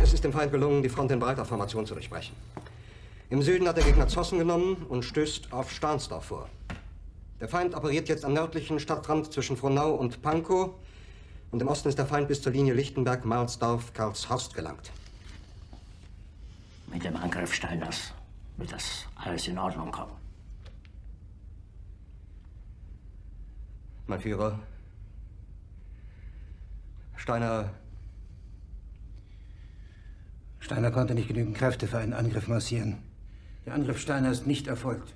Es ist dem Feind gelungen, die Front in breiter Formation zu durchbrechen. Im Süden hat der Gegner Zossen genommen und stößt auf Stahnsdorf vor. Der Feind operiert jetzt am nördlichen Stadtrand zwischen Frohnau und Pankow. Und im Osten ist der Feind bis zur Linie Lichtenberg-Marsdorf-Karlshorst gelangt. Mit dem Angriff Steiners wird das alles in Ordnung kommen. Mein Führer, Steiner konnte nicht genügend Kräfte für einen Angriff massieren. Der Angriff Steiner ist nicht erfolgt.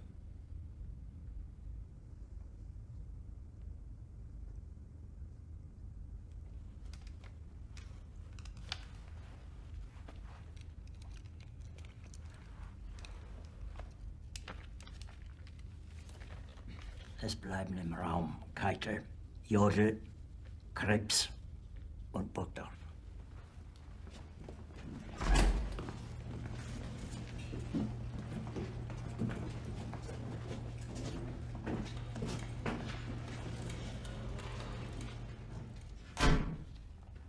Es bleiben im Raum Keitel, Jodl, Krebs und Burgdorf.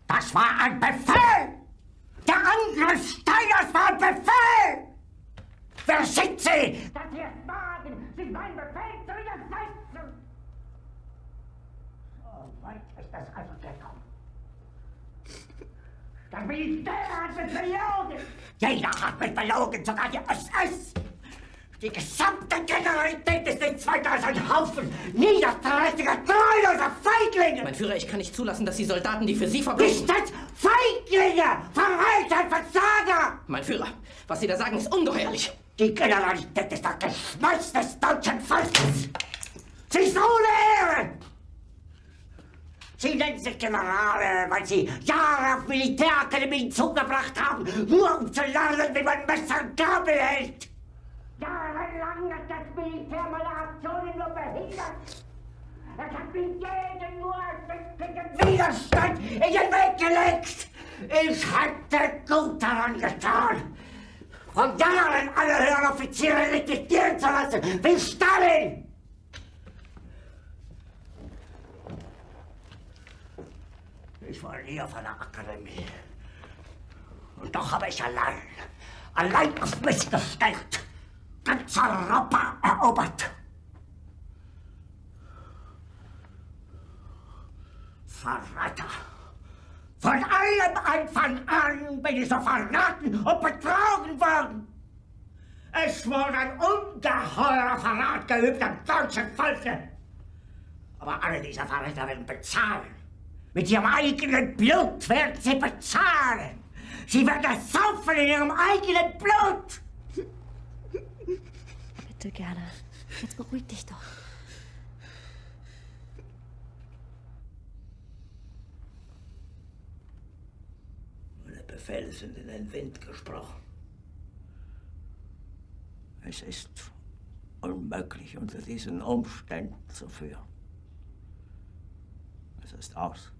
Das war ein Befehl! Der Angriff Steiners war ein Befehl! Wer sind Sie, dass Sie es wagen, sich mein Befehl zu widersetzen? So weit ist es also gekommen. Das Militär hat mich belogen! Jeder hat mich belogen, sogar die SS! Die gesamte Generalität ist nichts weiter als ein Haufen niederträchtiger, treuloser Feiglinge! Mein Führer, ich kann nicht zulassen, dass die Soldaten, die für Sie verbringen... Nicht als Feiglinge! Verräter, Versager! Mein Führer, was Sie da sagen, ist ungeheuerlich. Die Generalität ist das Geschmeiß des deutschen Volkes! Sie ist ohne Ehre! Sie nennen sich Generale, weil Sie Jahre auf Militärakademien zugebracht haben, nur um zu lernen, wie man Messer und Gabel hält! Jahrelang hat das Militär meine Aktionen nur behindert. Es hat mir jeden nur ersichtlichen Widerstand in den Weg gelegt. Ich hätte gut daran getan, von Jahren alle höheren Offiziere liquidieren zu lassen, wie Stalin. Ich war nie auf einer Akademie. Und doch habe ich allein auf mich gestellt, ganz Europa erobert. Verräter! Von allem Anfang an bin ich so verraten und betrogen worden. Es wurde ein ungeheurer Verrat geübt am deutschen Volke. Aber alle diese Verräter werden bezahlen. Mit ihrem eigenen Blut werden sie bezahlen. Sie werden das saufen in ihrem eigenen Blut. Bitte gerne. Jetzt beruhig dich doch. Meine Befehle sind in den Wind gesprochen. Es ist unmöglich, unter diesen Umständen zu führen. Es ist aus.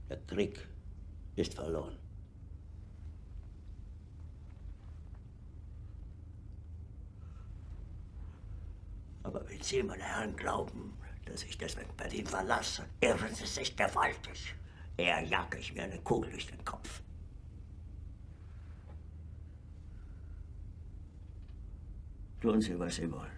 Der Krieg ist verloren. Aber wenn Sie, meine Herren, glauben, dass ich deswegen Berlin verlasse, irren Sie sich gewaltig. Eher jage ich mir eine Kugel durch den Kopf. Tun Sie, was Sie wollen.